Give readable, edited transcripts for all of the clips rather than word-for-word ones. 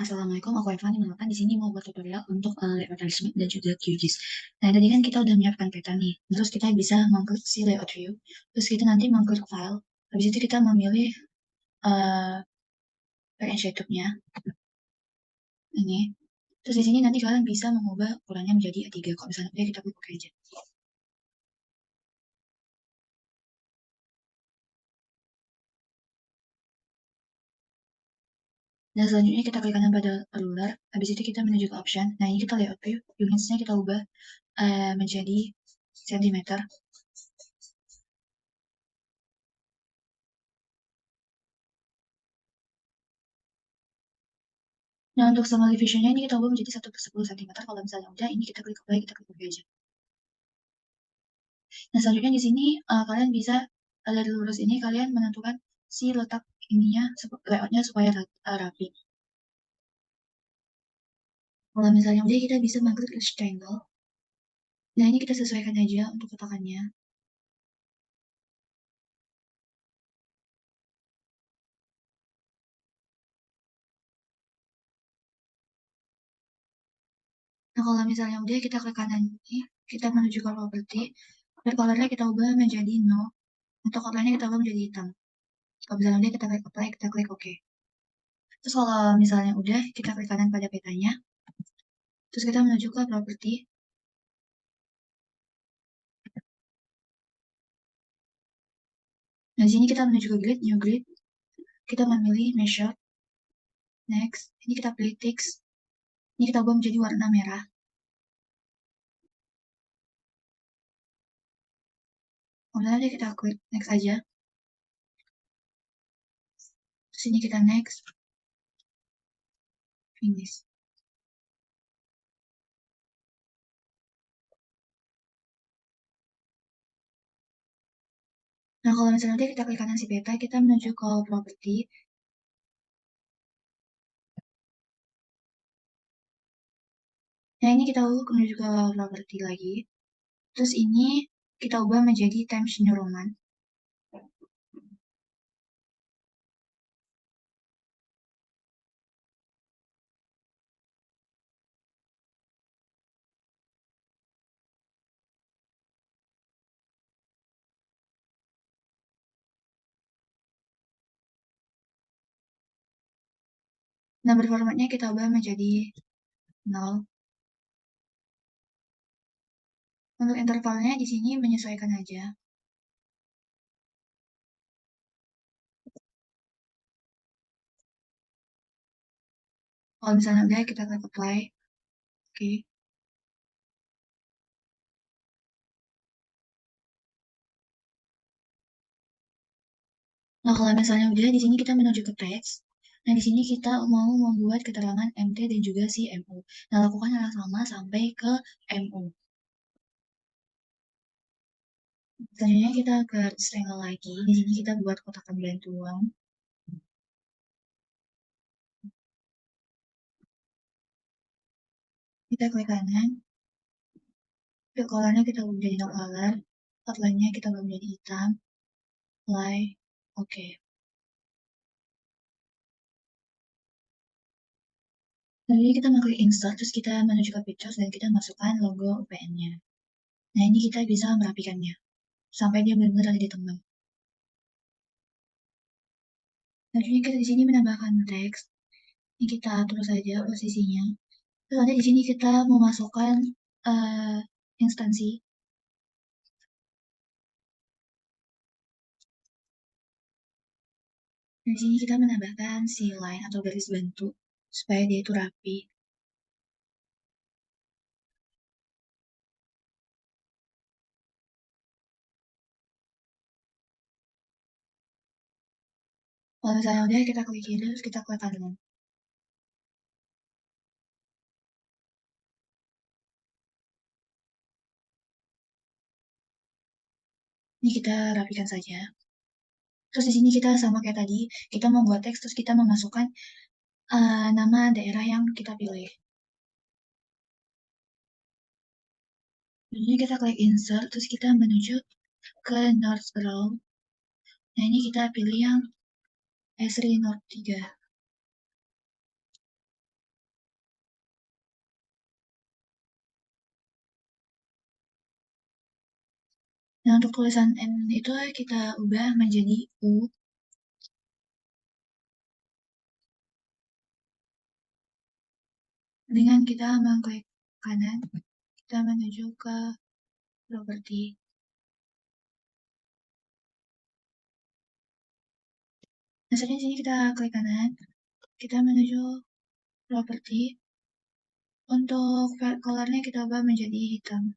Assalamualaikum, aku Eva nih di sini mau buat tutorial untuk layout resmi dan juga QGIS. Nah, tadi kan kita udah menyiapkan peta nih. Terus kita bisa mengklik si layout view. Terus kita nanti mengklik file. Habis itu kita memilih uh, pack and shape-nya ini. Terus di sini nanti kalian bisa mengubah ukurannya menjadi A3. Kalau misalnya udah kita klik OK aja. Dan selanjutnya kita klik kanan pada ruler. Habis itu kita menuju ke option. Nah, ini kita layout view. Unitsnya kita ubah menjadi cm. Nah, untuk summary visionnya ini kita ubah menjadi 1/10 cm. Kalau misalnya udah, ini kita klik OK, kita klik OK aja. Nah, selanjutnya di sini kalian bisa dari lurus ini kalian menentukan si letak ininya layoutnya supaya rapi. Kalau misalnya udah kita bisa mengklik rectangle. Nah, ini kita sesuaikan aja untuk kotakannya. Nah, kalau misalnya udah kita klik kanan ini, kita menuju ke property. Dan colornya kita ubah menjadi no. Untuk outline-nya kita ubah menjadi hitam. Kalau misalnya udah kita klik apply, kita klik OK. Terus kalau misalnya udah kita klik kanan pada petanya. Terus kita menuju ke property. Nah, di sini kita menuju ke grid, new grid. Kita memilih measure. Next, ini kita pilih text. Ini kita ubah menjadi warna merah. Kemudian nanti kita klik next aja. Terus ini kita next. Finish. Nah, kalau misalnya nanti kita klik kanan si peta, kita menuju ke property. Nah, ini kita menuju ke property lagi. Terus ini kita ubah menjadi Times New Roman. Number formatnya kita ubah menjadi 0. Untuk intervalnya di sini menyesuaikan aja. Kalau misalnya udah, kita klik apply. Oke. Nah, kalau misalnya udah, di sini kita menuju ke teks. Nah, di sini kita mau membuat keterangan MT dan juga si MU. Nah, lakukan hal yang sama sampai ke MU. Selanjutnya kita ke rectangle lagi. Di sini kita buat kotakan bantuan. Kita klik kanan. Fill colornya kita ubah menjadi no color. Outline-nya kita ubah menjadi hitam. Apply. Oke. Selanjutnya kita mengklik insert, terus kita menuju ke pictures dan kita masukkan logo UPN-nya. Nah, ini kita bisa merapikannya sampai dia benar-benar ada di tengah. Selanjutnya kita di sini menambahkan teks. Ini kita atur saja posisinya. Terus nanti di sini kita memasukkan instansi. Di sini kita menambahkan si line atau garis bantu supaya dia itu rapi. Kalau misalnya udah, kita klik kiri, terus kita klik kanan. Ini kita rapikan saja. Terus di sini kita sama kayak tadi, kita membuat teks, terus kita memasukkan nama daerah yang kita pilih. Jadi kita klik insert, terus kita menuju ke North Row. Nah, ini kita pilih yang Esri North 3. Nah, untuk tulisan N itu kita ubah menjadi U. Dengan kita mengklik kanan, kita menuju ke properti. Nah, di sini kita klik kanan, kita menuju properti. Untuk colornya kita ubah menjadi hitam.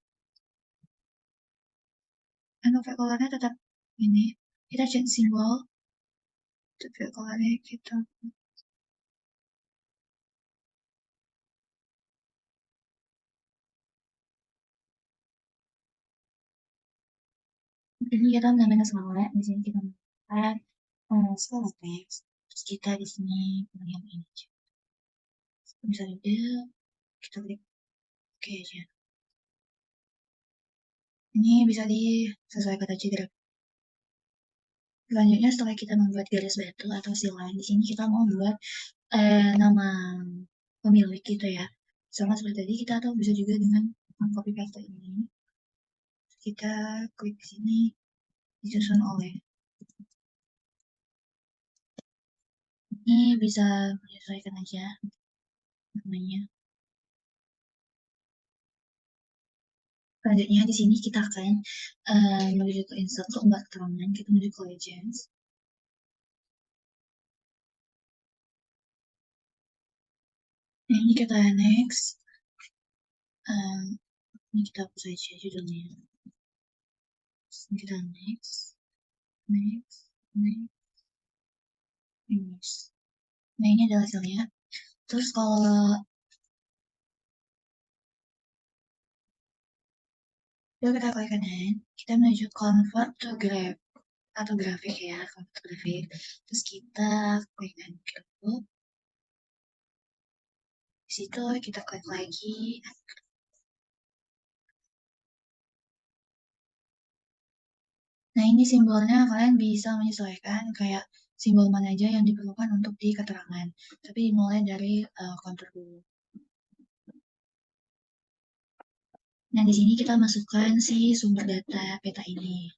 Untuk colornya tetap ini. Kita change simbol. Untuk colornya kita. Ini kita menambahkan semangat. Di sini kita menambahkan skala teks. Terus kita di sini pilih yang ini. Misalnya kita klik oke aja. Ini bisa disesuaikan aja grafik. Selanjutnya setelah kita membuat garis batu atau line, di sini kita mau buat nama pemilik gitu ya. Sama seperti tadi kita atau bisa juga dengan copy paste ini. Kita klik sini disusun oleh. Ini bisa menyesuaikan aja namanya. Selanjutnya di sini kita akan menuju ke insert untuk membuat keterangan. Kita menuju ke legends. Nah, ini kita next. Ini kita hapus aja judulnya. Ini kita next, next, next. Nah, ini adalah hasilnya. Terus kalau kita klik kanan, kita menuju convert to graph atau grafik ya, convert to grafik. Terus kita klik kanan dulu. Di situ kita klik lagi. Nah, ini simbolnya kalian bisa menyesuaikan kayak simbol mana aja yang diperlukan untuk di keterangan. Tapi dimulai dari kontur dulu. Nah, di sini kita masukkan si sumber data peta ini.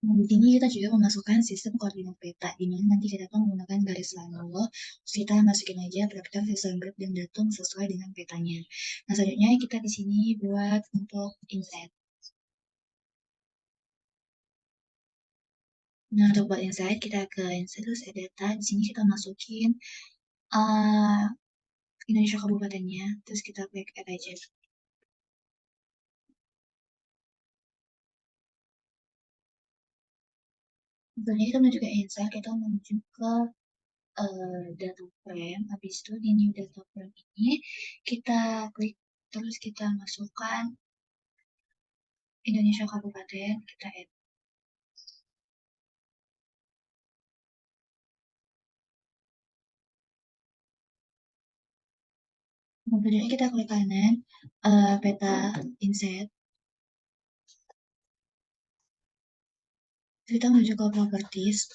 Nah, di sini kita juga memasukkan sistem koordinat peta, di mana nanti kita akan menggunakan garis line dulu, terus kita masukin aja vektor sistem grid dan datum sesuai dengan petanya. Nah, selanjutnya kita di sini buat untuk inset. Nah, untuk buat insight, kita ke insight terus add data. Di sini kita masukin Indonesia kabupatennya, terus kita klik add aja. Selanjutnya kita menuju ke insight, kita menuju ke data frame. Habis itu di new data frame ini kita klik terus kita masukkan Indonesia kabupaten, kita add. Kemudian kita klik kanan, peta inset. Kita menuju ke properties.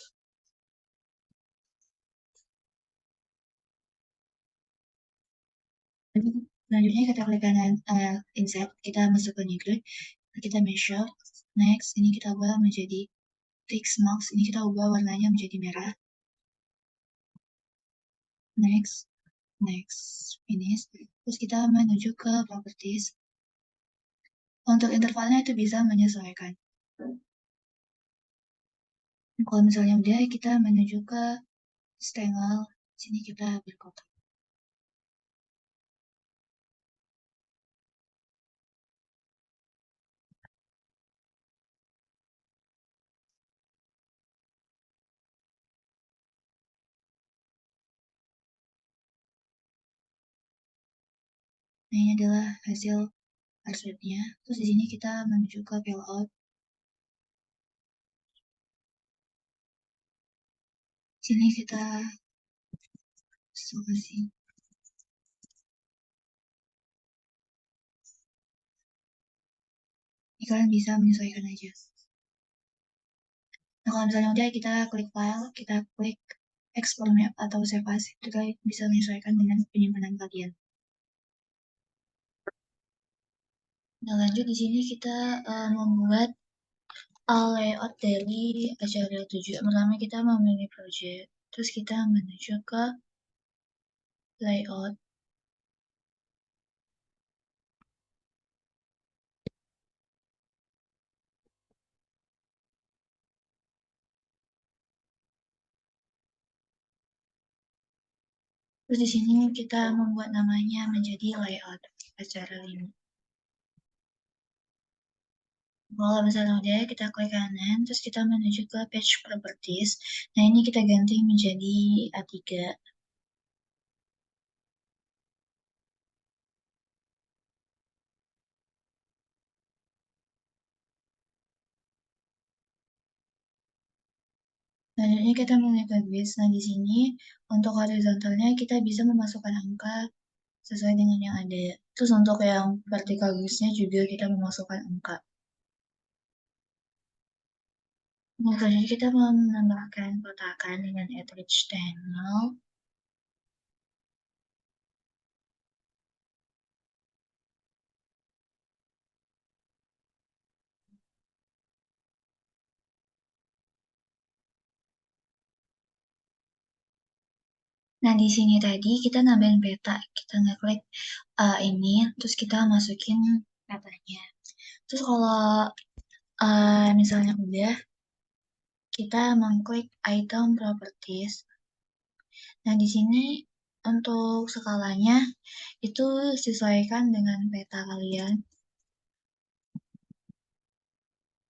Selanjutnya kita klik kanan inset, kita masuk ke new grid, kita measure. Next, ini kita ubah menjadi text marks, ini kita ubah warnanya menjadi merah. Next, finish. Terus kita menuju ke properties. Untuk intervalnya itu bisa menyesuaikan. Kalau misalnya udah, kita menuju ke stengel. Sini kita berkotak. Nah, ini adalah hasil arswebnya. Terus di sini kita menuju ke fill Sini kita solusi. Ini kalian bisa menyesuaikan aja. Nah, kalau misalnya udah kita klik file, kita klik export map atau save as, itu kalian bisa menyesuaikan dengan penyimpanan kalian. Nah, lanjut di sini kita membuat layout dari acara tujuan. Pertama kita memilih project, terus kita menuju ke layout. Terus di sini kita membuat namanya menjadi layout acara 5. Kalau misalnya udah, kita klik kanan, terus kita menuju ke page properties. Nah, ini kita ganti menjadi A3. Selanjutnya kita mulai ke grid. Nah, di sini untuk horizontalnya kita bisa memasukkan angka sesuai dengan yang ada. Terus untuk yang vertical gridsnya juga kita memasukkan angka. Nah, selanjutnya kita menambahkan kotakan dengan average channel. Nah, di sini tadi kita nambahin peta. Kita ngeklik ini, terus kita masukin petanya. Terus kalau misalnya udah, kita mengklik item properties. Nah, di sini untuk skalanya itu sesuaikan dengan peta kalian.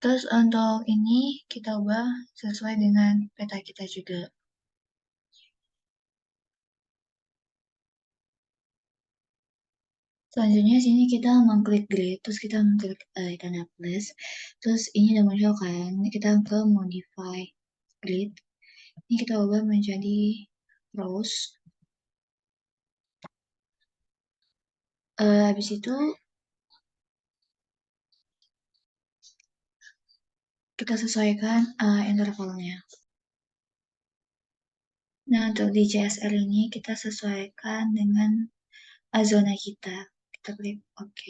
Terus untuk ini kita ubah sesuai dengan peta kita juga. Selanjutnya sini kita mengklik grid, terus kita mengklik tanda plus, terus ini udah muncul kan, kita ke modify grid, ini kita ubah menjadi rows. Habis itu kita sesuaikan intervalnya. Nah, untuk di CSR ini kita sesuaikan dengan zona kita. Kita klik OK.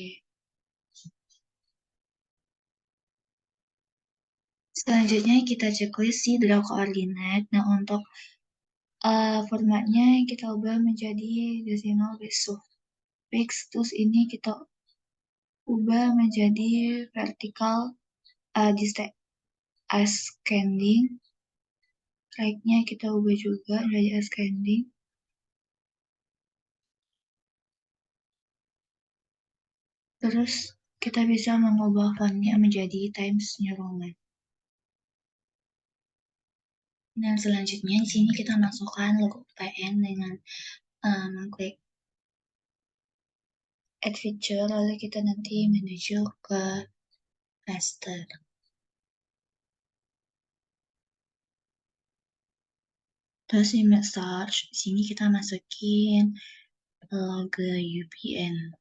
Selanjutnya kita checklist si draw coordinate. Nah, untuk formatnya kita ubah menjadi decimal base suffix. Terus ini kita ubah menjadi vertical ascending. Right-nya kita ubah juga menjadi ascending. Terus kita bisa mengubah fontnya menjadi Times New Roman. Dan selanjutnya di sini kita masukkan logo PN dengan mengklik Add Feature, lalu kita nanti menuju ke Raster. Terus image search, di sini kita masukin logo UPN.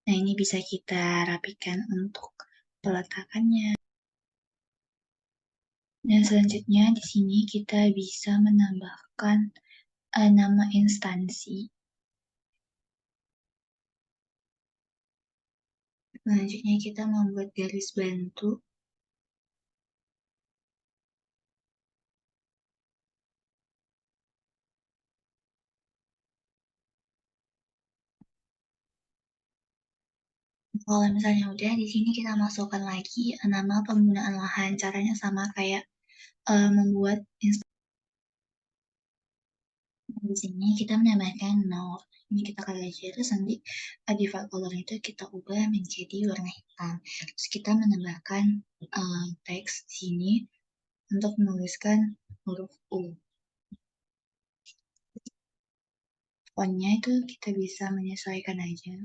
Nah, ini bisa kita rapikan untuk peletakannya. Dan selanjutnya di sini kita bisa menambahkan nama instansi. Selanjutnya kita membuat garis bantu. Kalau misalnya udah, di sini kita masukkan lagi nama penggunaan lahan. Caranya sama kayak membuat di sini kita menambahkan node. Ini kita kali aja, terus nanti default color itu kita ubah menjadi warna hitam. Terus kita menambahkan teks di sini untuk menuliskan huruf U. Fontnya itu kita bisa menyesuaikan aja.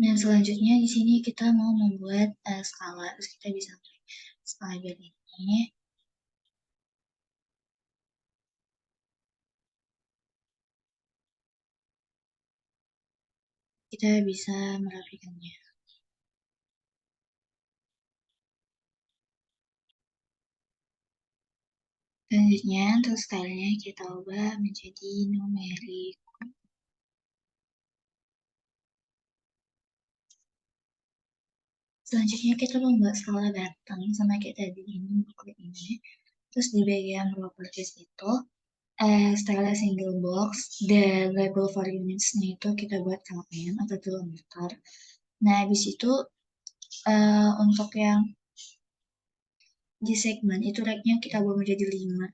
Nah, selanjutnya di sini kita mau membuat skala. Terus kita bisa pilih skala biar ini. Kita bisa merapikannya. Selanjutnya, untuk stylenya kita ubah menjadi numerik. Selanjutnya kita membuat skala datang sama kayak tadi ini, klik ini. Terus di bagian properties itu, style single box dan label for units-nya itu kita buat km atau kilometer. Nah, habis itu untuk yang di segmen itu rate-nya kita buat menjadi 5.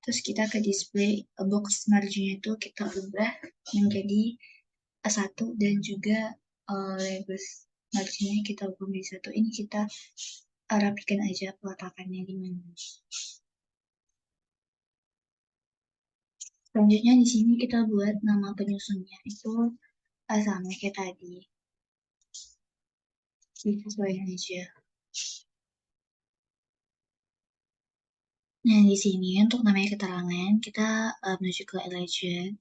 Terus kita ke display box margin itu kita ubah menjadi 1 dan juga label marginnya kita ubah menjadi 1. Ini kita rapikan aja peletakannya di mana. Selanjutnya di sini kita buat nama penyusunnya itu sama kayak tadi. Kita sesuaikan aja. Nah, di sini untuk namanya keterangan, kita menuju ke legend.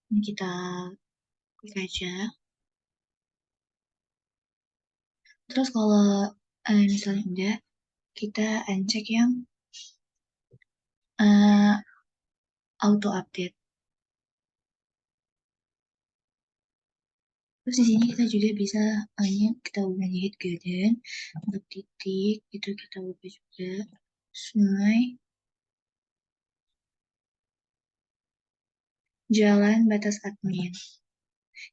Ini kita klik aja. Terus kalau misalnya udah, kita uncheck yang auto update. Terus di sini kita juga bisa ini kita ubah jadi garden, untuk titik itu kita ubah juga sungai, jalan batas admin.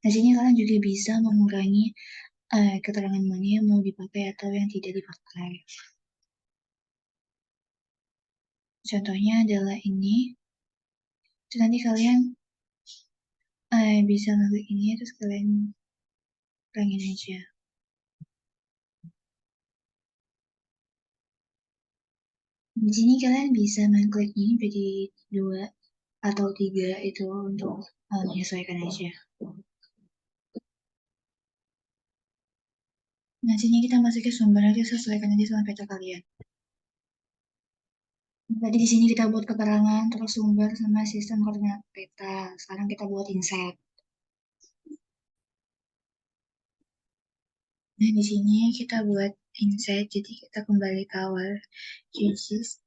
Nah, sini kalian juga bisa mengurangi keterangan mana yang mau dipakai atau yang tidak dipakai. Contohnya adalah ini. Terus nanti kalian bisa ngeklik ini terus kalian kurangin aja. Di sini kalian bisa mengklik ini jadi 2 atau 3 itu untuk menyesuaikan aja. Nah, sini kita masukin sumber aja, sesuaikan aja sama peta kalian. Tadi di sini kita buat keterangan, terus sumber sama sistem koordinat peta. Sekarang kita buat inset. Nah, di sini kita buat inset, jadi kita kembali ke awal. QGIS,